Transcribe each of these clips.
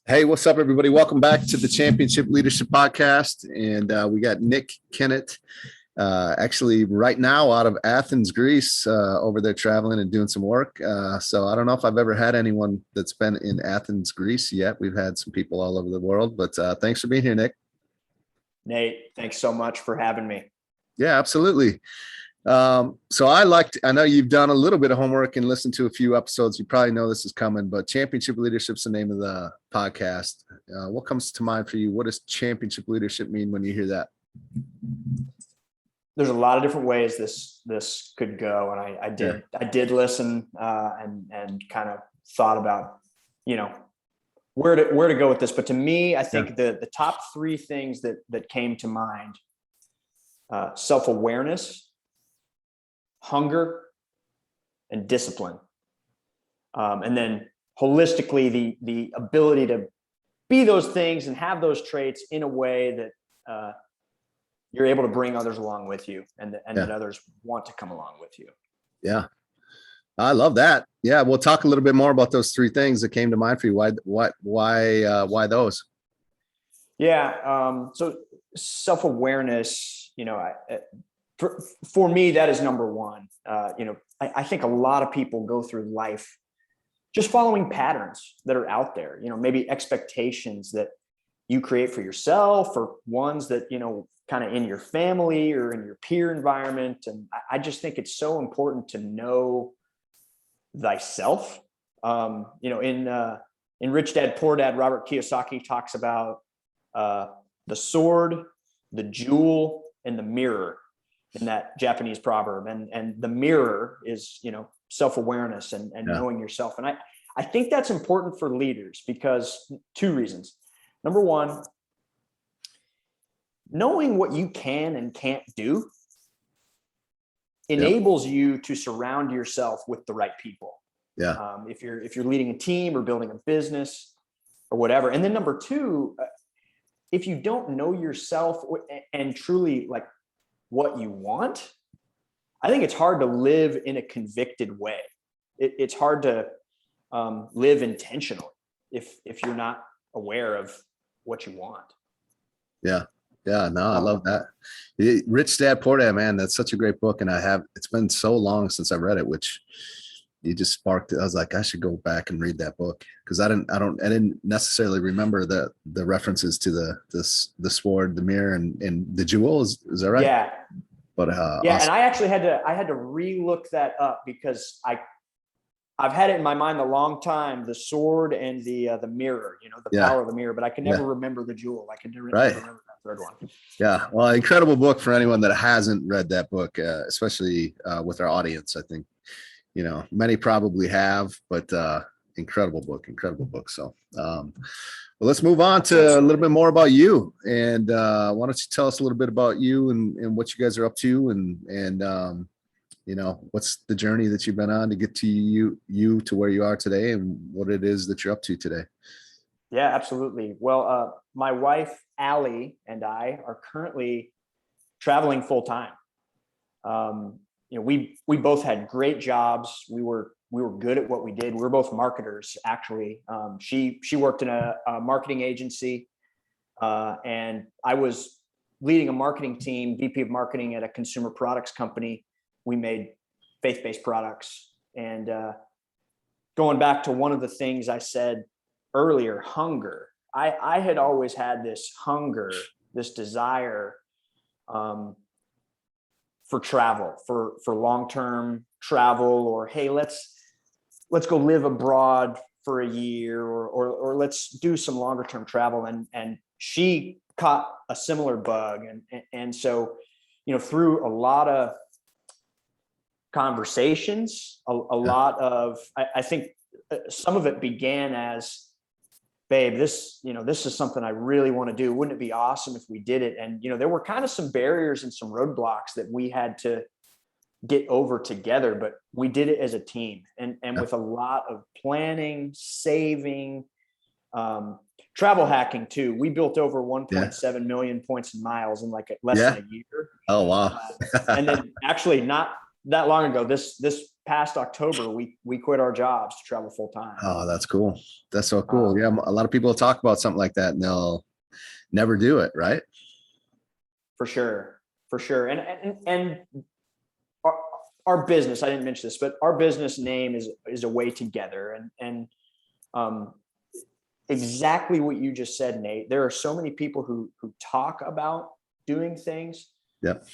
Hey, what's up, everybody? Welcome back to the Championship Leadership Podcast. And we got Nik Kennett, actually right now out of Athens, Greece, over there traveling and doing some work. So I don't know if I've ever had anyone that's been in Athens, Greece yet. We've had some people all over the world, but thanks for being here, Nik. Nate, thanks so much for having me. Yeah, absolutely. So I know you've done a little bit of homework and listened to a few episodes. You probably know this is coming, but Championship Leadership's the name of the podcast. What comes to mind for you? What does championship leadership mean when you hear that? There's a lot of different ways this could go, and I did listen and kind of thought about where to go with this. But to me, I think the top three things that came to mind: self-awareness, hunger, and discipline. And then holistically, the ability to be those things and have those traits in a way that you're able to bring others along with you, and that others want to come along with you. Yeah, I love that. Yeah, we'll talk a little bit more about those three things that came to mind for you. Why those? Yeah. So self-awareness, for me, that is number one. I think a lot of people go through life just following patterns that are out there, maybe expectations that you create for yourself, or ones that, kind of in your family or in your peer environment. And I just think it's so important to know thyself. In Rich Dad, Poor Dad, Robert Kiyosaki talks about the sword, the jewel, and the mirror in that Japanese proverb. And the mirror is, self-awareness and knowing yourself. And I think that's important for leaders because two reasons. Number one, knowing what you can and can't do enables you to surround yourself with the right people. Yeah. If you're leading a team or building a business or whatever. And then number two, if you don't know yourself and truly like what you want, I think it's hard to live in a convicted way. It's hard to live intentionally if you're not aware of what you want. Yeah. Yeah, no, I love that. Rich Dad, Poor Dad, man, that's such a great book. And it's been so long since I read it, which you just sparked it. I was like, I should go back and read that book because I didn't necessarily remember the references to the sword, the mirror, and the jewel. Is that right? Yeah. But awesome. And I actually had to re-look that up because I've had it in my mind a long time, the sword and the mirror, the power of the mirror, but I can never remember the jewel. I can never remember that third one. Yeah. Well, incredible book for anyone that hasn't read that book, especially with our audience. I think, many probably have, but incredible book. So, well, let's move on to a little bit more about you. And why don't you tell us a little bit about you and what you guys are up to and what's the journey that you've been on to get to you to where you are today and what it is that you're up to today. Yeah, absolutely. Well, my wife, Allie, and I are currently traveling full time. We both had great jobs. We were good at what we did. We were both marketers, actually. She worked in a marketing agency, and I was leading a marketing team, VP of marketing at a consumer products company. We made faith-based products. And going back to one of the things I said earlier, hunger. I had always had this hunger, this desire for travel, for long-term travel, or hey, let's go live abroad for a year, or let's do some longer-term travel. And she caught a similar bug, and so through a lot of conversations, a lot of I think some of it began as, babe, this is something I really want to do. Wouldn't it be awesome if we did it? And there were kind of some barriers and some roadblocks that we had to get over together, but we did it as a team, and with a lot of planning, saving, travel hacking too. We built over 1.7 million points and miles in less than a year. Oh wow. And then actually not that long ago, this past October, we quit our jobs to travel full time. Oh, that's cool. That's so cool. Yeah. A lot of people talk about something like that and they'll never do it. Right. For sure. For sure. And our business, I didn't mention this, but our business name is A Way Together. And exactly what you just said, Nate. There are so many people who talk about doing things, Yep.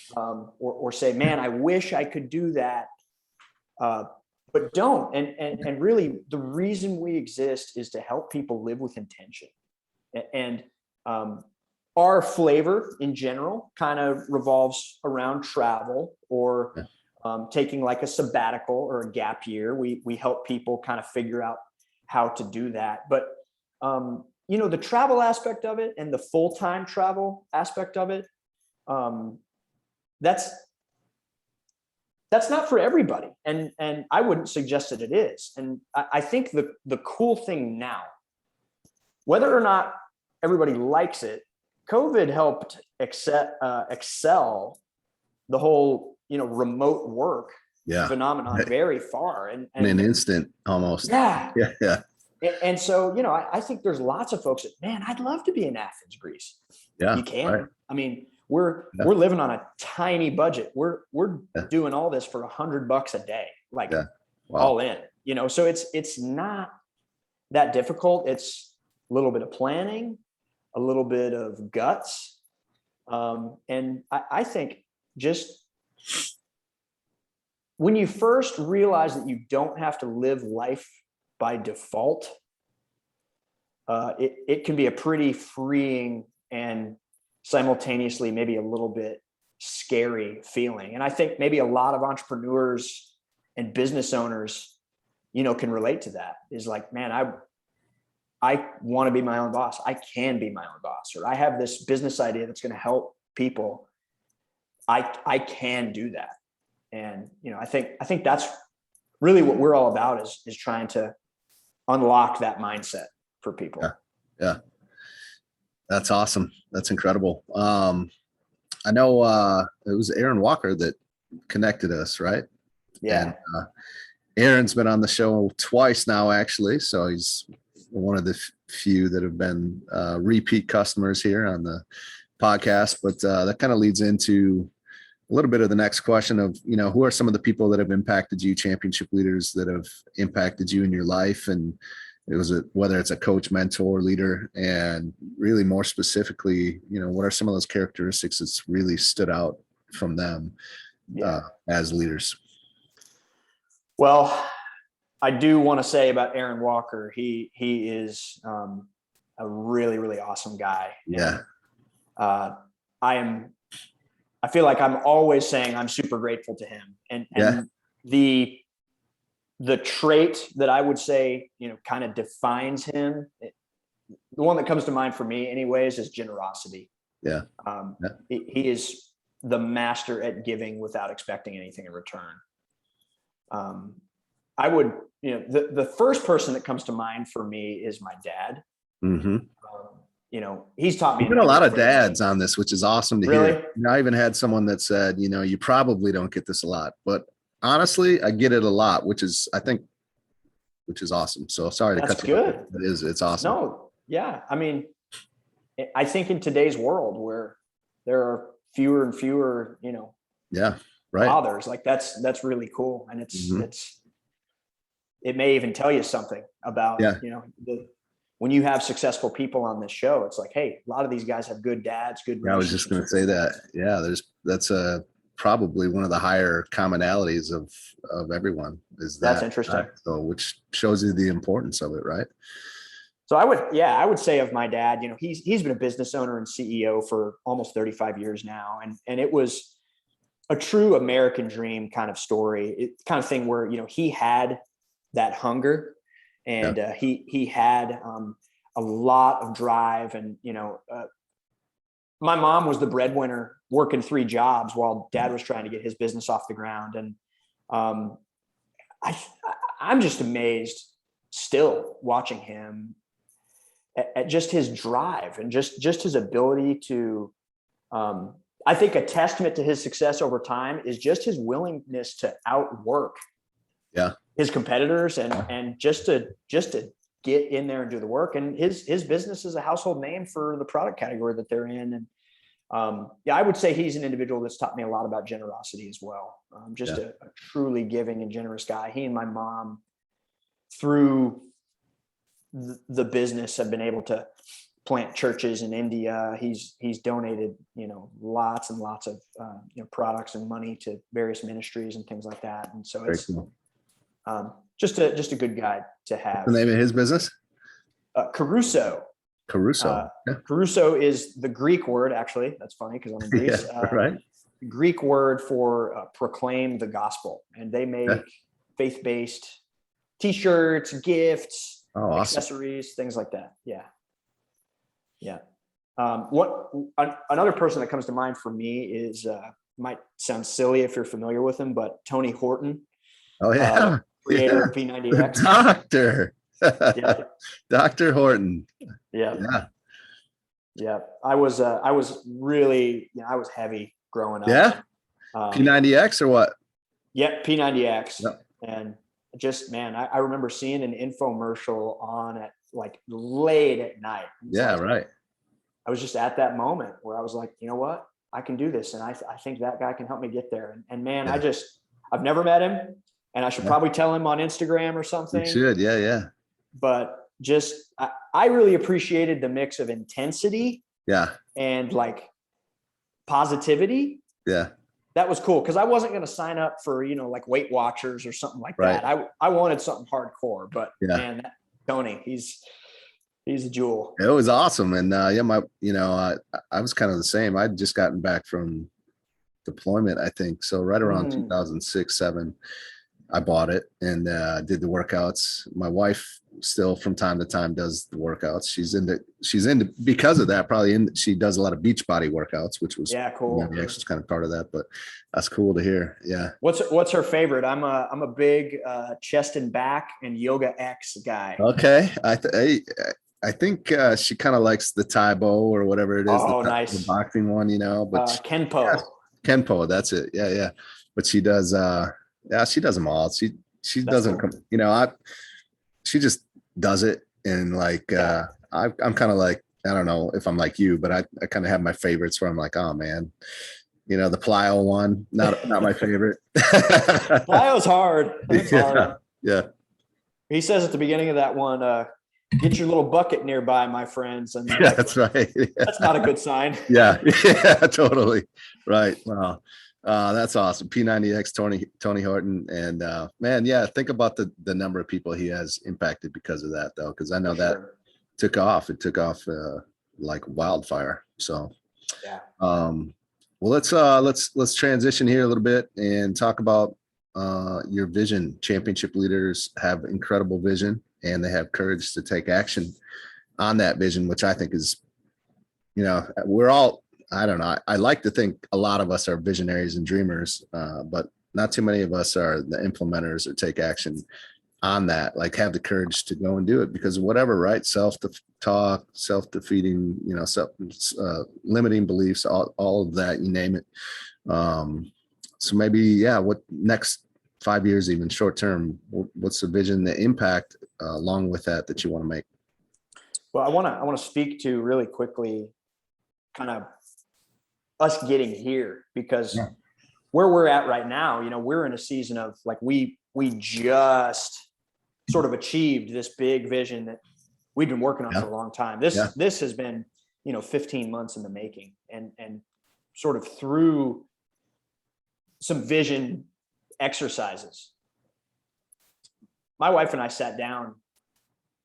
or say, man, I wish I could do that, but don't. And really, the reason we exist is to help people live with intention. And our flavor in general kind of revolves around travel or taking like a sabbatical or a gap year. We help people kind of figure out how to do that. But the travel aspect of it and the full-time travel aspect of it, that's not for everybody. And I wouldn't suggest that it is. And I think the cool thing now, whether or not everybody likes it, COVID helped excel the whole, remote work phenomenon very far. And in an instant almost. Yeah. Yeah. And so, I think there's lots of folks that, man, I'd love to be in Athens, Greece. Yeah. You can. Right. I mean, we're living on a tiny budget. We're doing all this for $100 a day, like all in, so it's not that difficult. It's a little bit of planning, a little bit of guts. And I think just when you first realize that you don't have to live life by default, it can be a pretty freeing and simultaneously maybe a little bit scary feeling. And I think maybe a lot of entrepreneurs and business owners, can relate to that. Is like, man, I want to be my own boss. I can be my own boss, or I have this business idea that's going to help people. I can do that. And, I think that's really what we're all about is trying to unlock that mindset for people. Yeah. That's awesome. That's incredible. I know it was Aaron Walker that connected us, right? Yeah. And Aaron's been on the show twice now, actually. So he's one of the few that have been repeat customers here on the podcast. But that kind of leads into a little bit of the next question of, who are some of the people that have impacted you, championship leaders that have impacted you in your life? And whether it's a coach, mentor, leader, and really more specifically, what are some of those characteristics that's really stood out from them as leaders? Well, I do want to say about Aaron Walker, he is a really, really awesome guy. Yeah. And, I feel like I'm always saying I'm super grateful to him. And the trait that I would say, kind of defines him, the one that comes to mind for me anyways, is generosity. Yeah. He is the master at giving without expecting anything in return. I would, the first person that comes to mind for me is my dad. Mm-hmm. He's taught me. There's been a lot of dads on this, which is awesome to hear. I even had someone that said, you probably don't get this a lot, but honestly, I get it a lot, which is awesome. So sorry to cut you off. It's awesome. No, yeah. I mean, I think in today's world where there are fewer and fewer, fathers, like that's really cool. And it may even tell you something about, when you have successful people on this show, it's like, hey, a lot of these guys have good dads, good. I was just going to say that. Yeah, that's probably one of the higher commonalities of everyone is that. That's interesting. So, which shows you the importance of it, right? So I would say of my dad, he's been a business owner and CEO for almost 35 years now. And it was a true American dream kind of story. It's kind of thing where, he had that hunger. And he had a lot of drive, and my mom was the breadwinner, working 3 jobs while dad was trying to get his business off the ground. And I'm just amazed still watching him at just his drive and just his ability to. I think a testament to his success over time is just his willingness to outwork Yeah. his competitors, and just to get in there and do the work. And his business is a household name for the product category that they're in. And yeah, I would say he's an individual that's taught me a lot about generosity as well. Just a truly giving and generous guy. He and my mom, through the business, have been able to plant churches in India. He's donated, lots and lots of, products and money to various ministries and things like that. And so it's Cool. just a good guy to have. The name of his business? Caruso. Caruso. Caruso is the Greek word, actually. That's funny because I'm in Greece. Right. Greek word for proclaim the gospel. And they make faith-based t-shirts, gifts, awesome. accessories, things like that. Yeah. Yeah. Another person that comes to mind for me is, might sound silly if you're familiar with him, but Tony Horton. Oh yeah. Creator of P90X. The doctor. Yeah. Dr. Horton. Yeah. Yeah. I was really, I was heavy growing up. Yeah. P90X or what? Yeah. P90X. Yep. And just, man, I remember seeing an infomercial on at like late at night. Yeah. Right. I was just at that moment where I was like, you know what, I can do this. And I think that guy can help me get there. And man, I've never met him, and I should probably tell him on Instagram or something. You should. Yeah. Yeah. But just, I really appreciated the mix of intensity. Yeah. And like positivity. Yeah. That was cool. Cause I wasn't going to sign up for, like Weight Watchers or something like that. I wanted something hardcore, but man, Tony, he's a jewel. It was awesome. And I was kind of the same. I'd just gotten back from deployment, I think. So right around 2006, 2007, I bought it and did the workouts. My wife still from time to time does the workouts. She's into because of that, she does a lot of beach body workouts, which was cool. It's kind of part of that, but that's cool to hear. Yeah. What's her favorite? I'm a big chest and back and yoga X guy. Okay. I think she kind of likes the Taibo or whatever it is. Oh, nice. The boxing one, but Kenpo. Kenpo, that's it. Yeah, yeah. But she does she does them all. She doesn't come, she just does it. And like I'm kind of like, I don't know if I'm like you, but I kind of have my favorites where I'm like, oh man, the plyo one, not my favorite. Plyo's hard. It's hard. Yeah. He says at the beginning of that one, get your little bucket nearby, my friends. And that's right. Yeah. That's not a good sign. Yeah, totally. Right. Wow. That's awesome. P90X, Tony Horton. And man, think about the number of people he has impacted because of that though. Cause I know that took off. It took off like wildfire. So well, let's transition here a little bit and talk about your vision. Championship leaders have incredible vision, and they have courage to take action on that vision, which I think is, we're all, I don't know. I like to think a lot of us are visionaries and dreamers, but not too many of us are the implementers or take action on that, like have the courage to go and do it because whatever, right? Self-talk, self-defeating, limiting beliefs, all of that, you name it. So maybe, what next 5 years, even short term, what's the vision, the impact along with that you want to make? Well, I want to speak to really quickly kind of us getting here, because where we're at right now, we're in a season of like, we just sort of achieved this big vision that we've been working on for a long time. This has been, 15 months in the making, and sort of through some vision exercises. My wife and I sat down.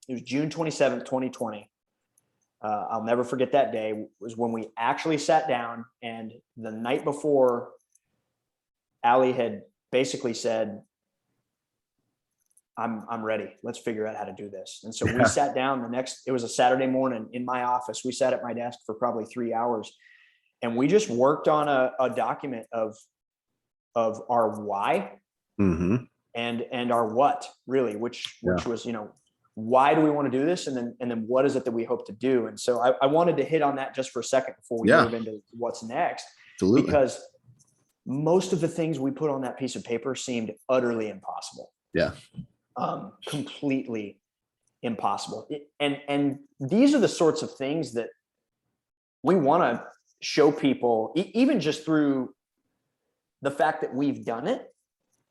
It was June 27th, 2020. I'll never forget that day. Was when we actually sat down, and the night before, Allie had basically said, I'm ready. Let's figure out how to do this. And so we sat down it was a Saturday morning in my office. We sat at my desk for probably 3 hours, and we just worked on a document of our why and our what, really, which was, why do we want to do this? And then what is it that we hope to do? And so I wanted to hit on that just for a second before we move into what's next. Absolutely. Because most of the things we put on that piece of paper seemed utterly impossible. Yeah. Completely impossible. And these are the sorts of things that we want to show people, even just through the fact that we've done it,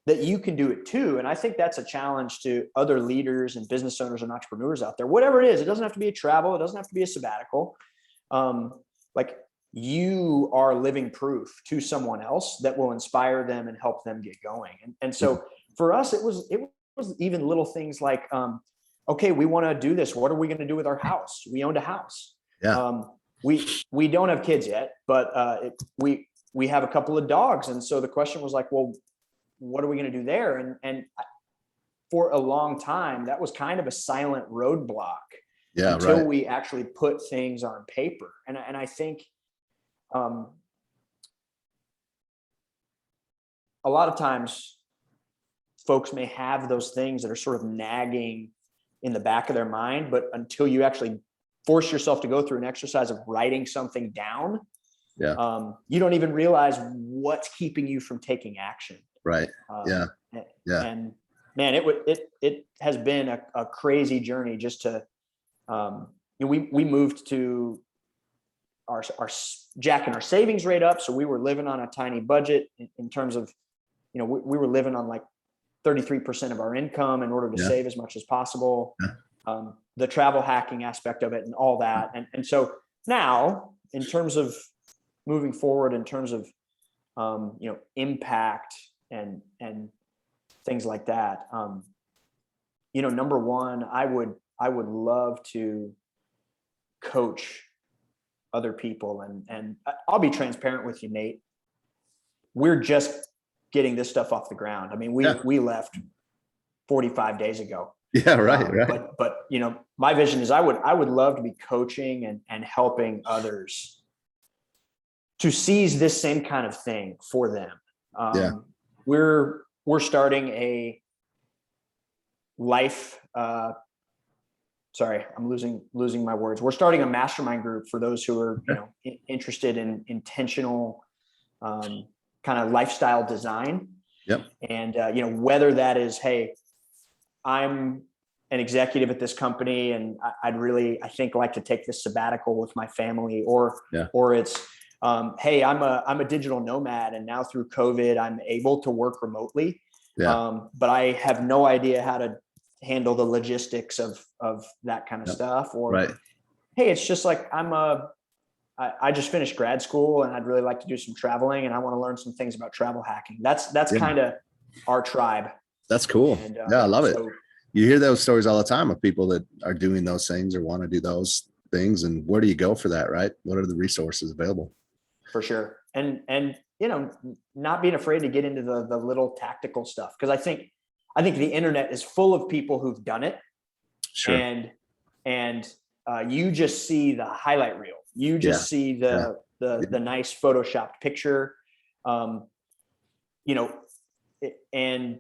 that you can do it too. And I think that's a challenge to other leaders and business owners and entrepreneurs out there, whatever it is. It doesn't have to be a travel. It doesn't have to be a sabbatical. Like, you are living proof to someone else that will inspire them and help them get going. And so for us, it was even little things like, okay, we want to do this. What are we going to do with our house? We owned a house. Yeah. We don't have kids yet, but we have a couple of dogs. And so the question was like, well, what are we going to do there? And for a long time, that was kind of a silent roadblock until we actually put things on paper. And I think a lot of times folks may have those things that are sort of nagging in the back of their mind, but until you actually force yourself to go through an exercise of writing something down, you don't even realize what's keeping you from taking action. Right. Yeah. And man, it has been a crazy journey just to, we moved to our jacking our savings rate up. So we were living on a tiny budget in terms of, we were living on like 33% of our income in order to save as much as possible. The travel hacking aspect of it and all that. And so now, in terms of moving forward, in terms of, impact and things like that, number one, I would love to coach other people. And I'll be transparent with you, Nate. We're just getting this stuff off the ground. I mean, we left 45 days ago. Yeah. Right. But my vision is I would love to be coaching and helping others to seize this same kind of thing for them. We're starting a life, sorry, I'm losing my words. We're starting a mastermind group for those who are, interested in intentional, kind of lifestyle design. Yep. And, whether that is, hey, I'm an executive at this company and I'd really, I think, like to take this sabbatical with my family, or it's, hey, I'm a digital nomad and now through COVID, I'm able to work remotely. But I have no idea how to handle the logistics of that kind of stuff. Or, hey, it's just like, I just finished grad school and I'd really like to do some traveling and I want to learn some things about travel hacking. That's kind of our tribe. That's cool. And, I love it. You hear those stories all the time of people that are doing those things or want to do those things. And where do you go for that? Right? What are the resources available? For sure. And not being afraid to get into the little tactical stuff. Cause I think the internet is full of people who've done it. Sure. And you just see the highlight reel. You just see the nice Photoshopped picture. And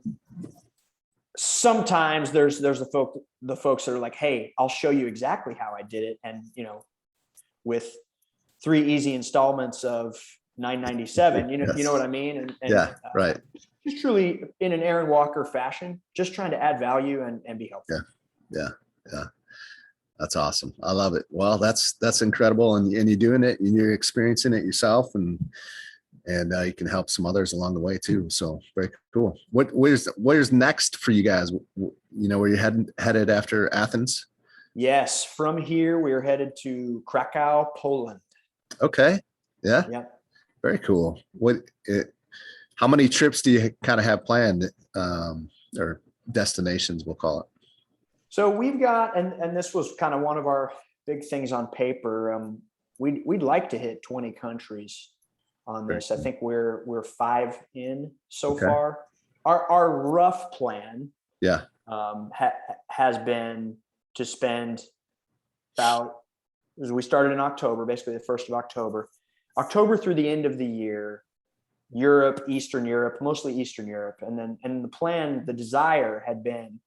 sometimes there's the folks that are like, hey, I'll show you exactly how I did it. And, with 3 easy installments of $9.97, you know what I mean? And right. Just truly in an Aaron Walker fashion, just trying to add value and be helpful. Yeah. That's awesome. I love it. Well, that's incredible. And you're doing it and you're experiencing it yourself, and you can help some others along the way too. So very cool. Where's next for you guys? Where you headed after Athens? Yes. From here, we're headed to Krakow, Poland. Okay. Yeah. Yep. Very cool. How many trips do you kind of have planned, or destinations, we'll call it? So we've got, and this was kind of one of our big things on paper. We'd like to hit 20 countries on this. I think we're 5 in so far. Our rough plan, has been to spend about, as we started in October, basically the 1st of October through the end of the year, Europe, Eastern Europe, mostly Eastern Europe. And the plan, the desire had been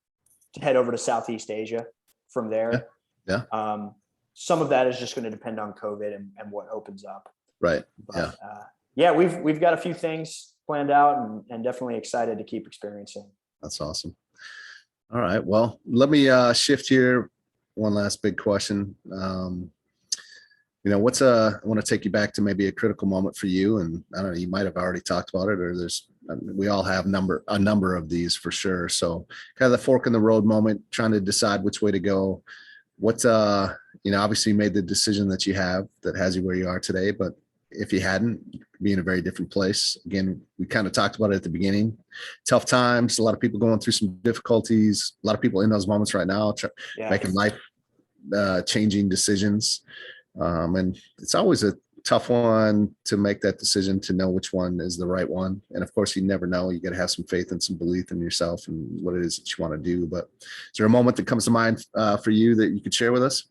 to head over to Southeast Asia from there. Yeah. Some of that is just going to depend on COVID and what opens up. Right. But, we've got a few things planned out and definitely excited to keep experiencing. That's awesome. All right. Well, let me shift here. One last big question. I want to take you back to maybe a critical moment for you. And I don't know, you might have already talked about it, or we all have a number of these for sure. So kind of the fork in the road moment, trying to decide which way to go. Obviously you made the decision that you have that has you where you are today, but if you hadn't, you'd be in a very different place. Again, we kind of talked about it at the beginning. Tough times, a lot of people going through some difficulties, a lot of people in those moments right now, Yeah. making life changing decisions. And it's always a tough one to make that decision, to know which one is the right one. And of course, you never know. You got to have some faith and some belief in yourself and what it is that you want to do. But is there a moment that comes to mind for you that you could share with us?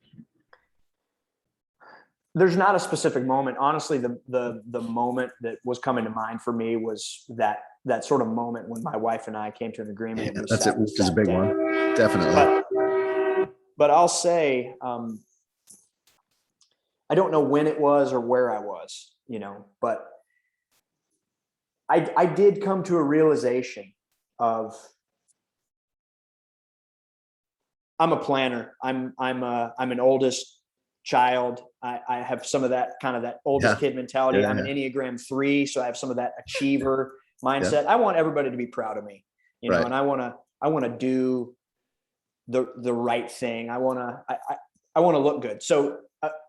There's not a specific moment. Honestly, the moment that was coming to mind for me was that sort of moment when my wife and I came to an agreement. Yeah, that's it, which is a big one. Definitely. But I'll say, I don't know when it was or where I was, but I did come to a realization of, I'm a planner. I'm an oldest child. I have some of that oldest kid mentality. I'm an Enneagram 3, so I have some of that achiever mindset. I want everybody to be proud of me, and I want to do the right thing. I want to look good. So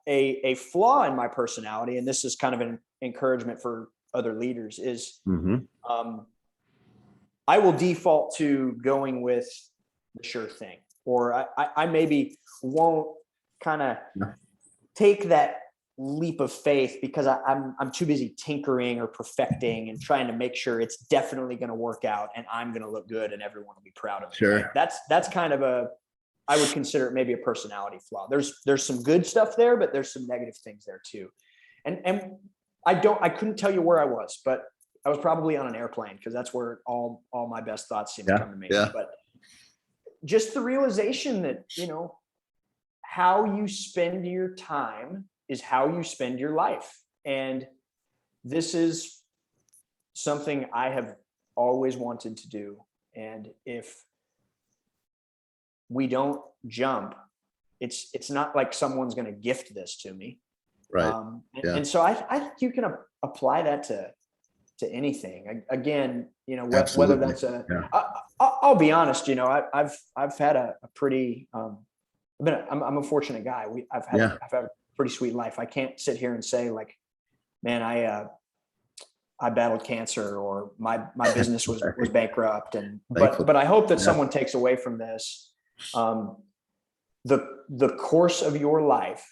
a flaw in my personality, and this is kind of an encouragement for other leaders, is I will default to going with the sure thing, or I maybe won't kind of take that leap of faith because I'm too busy tinkering or perfecting and trying to make sure it's definitely going to work out and I'm going to look good and everyone will be proud of me. Sure. Right? That's kind of I would consider it maybe a personality flaw. There's some good stuff there, but there's some negative things there too. And I couldn't tell you where I was, but I was probably on an airplane because that's where all my best thoughts seem to come to me. Yeah. But just the realization that, how you spend your time is how you spend your life. And this is something I have always wanted to do. And if we don't jump, it's not like someone's going to gift this to me. Right. And so I think you can apply that to anything. Again, whether that's I'll be honest, I've had a pretty, I'm a fortunate guy. I've had a pretty sweet life. I can't sit here and say like, man, I battled cancer or my business was bankrupt. But I hope that someone takes away from this, the course of your life,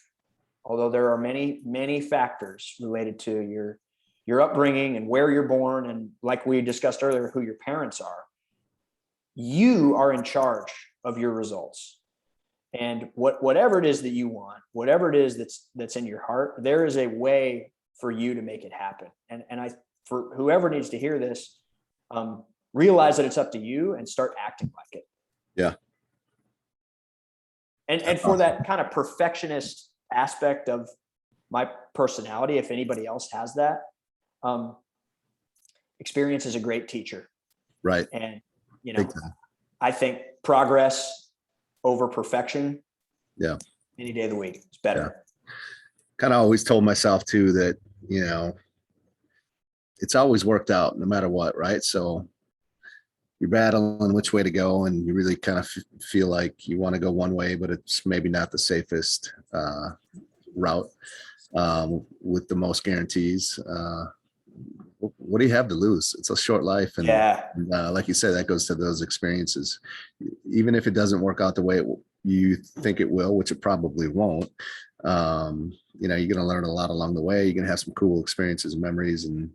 although there are many, many factors related to your upbringing and where you're born. And like we discussed earlier, who your parents are, you are in charge of your results. And whatever it is that you want, whatever it is that's in your heart, there is a way for you to make it happen. And for whoever needs to hear this, realize that it's up to you and start acting like it. Yeah. And for that kind of perfectionist aspect of my personality, if anybody else has that, experience is a great teacher. Right. And, I think progress over perfection. Yeah. Any day of the week, it's better. Yeah. Kind of always told myself too that, it's always worked out no matter what. Right. So you're battling which way to go, and you really kind of feel like you want to go one way, but it's maybe not the safest route with the most guarantees. What do you have to lose? It's a short life. And like you said, that goes to those experiences. Even if it doesn't work out the way you think it will, which it probably won't, you're going to learn a lot along the way. You're going to have some cool experiences and memories, and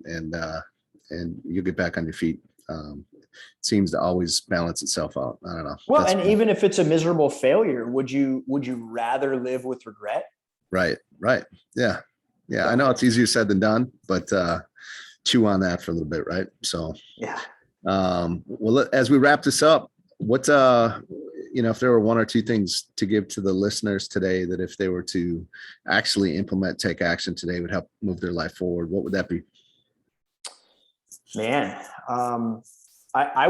you'll get back on your feet. It seems to always balance itself out. I don't know. Well, and even if it's a miserable failure, would you rather live with regret? Right. Yeah. I know it's easier said than done, but chew on that for a little bit. Right. So, well, as we wrap this up, what, if there were one or two things to give to the listeners today, that if they were to actually take action today, would help move their life forward, what would that be? Man, I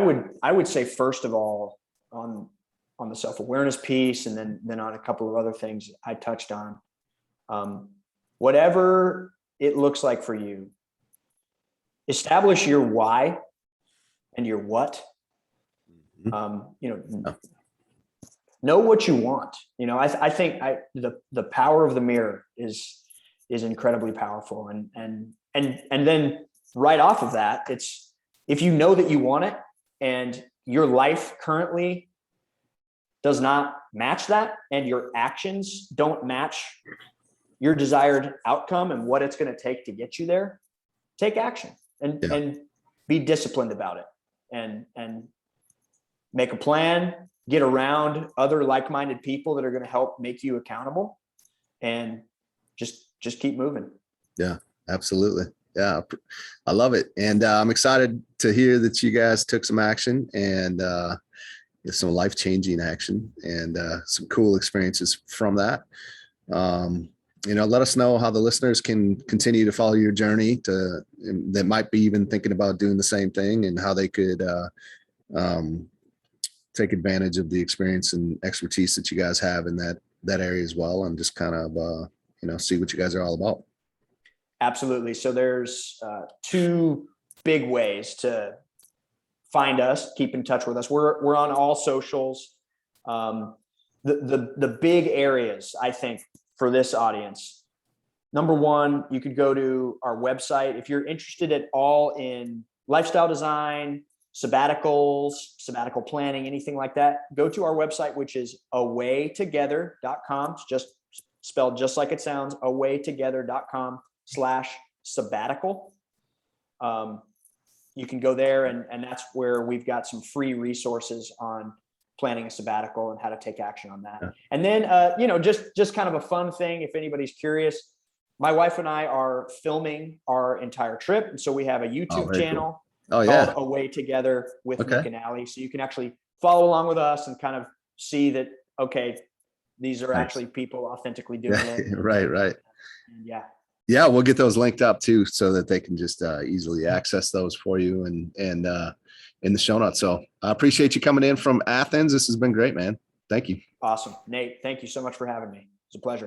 would say, first of all, on on the self-awareness piece, and then on a couple of other things I touched on. Whatever it looks like for you, establish your why and your what. Know what you want. I think the power of the mirror is incredibly powerful. And then right off of that, it's, if you know that you want it and your life currently does not match that, and your actions don't match your desired outcome and what it's going to take to get you there, take action and be disciplined about it, and make a plan, get around other like-minded people that are going to help make you accountable, and just keep moving. Yeah, absolutely. Yeah, I love it. And I'm excited to hear that you guys took some action, and some life-changing action, and some cool experiences from that. Let us know how the listeners can continue to follow your journey, that might be even thinking about doing the same thing, and how they could take advantage of the experience and expertise that you guys have in that area as well, and just kind of see what you guys are all about. Absolutely. So there's two big ways to find us, keep in touch with us. We're on all socials. The big areas, I think, for this audience. Number one, you could go to our website. If you're interested at all in lifestyle design, sabbaticals, sabbatical planning, anything like that, go to our website, which is awaytogether.com. It's just spelled just like it sounds, awaytogether.com/sabbatical. You can go there, and that's where we've got some free resources on planning a sabbatical and how to take action on that. Yeah. And then, just kind of a fun thing, if anybody's curious, my wife and I are filming our entire trip. And so we have a YouTube channel called Away Together with Nik and Allie. So you can actually follow along with us and kind of see that, okay, these are actually people authentically doing it. Right. Yeah. Yeah, we'll get those linked up too, so that they can just easily access those for you, and in the show notes. So I appreciate you coming in from Athens. This has been great, man. Thank you. Awesome. Nate, thank you so much for having me. It's a pleasure.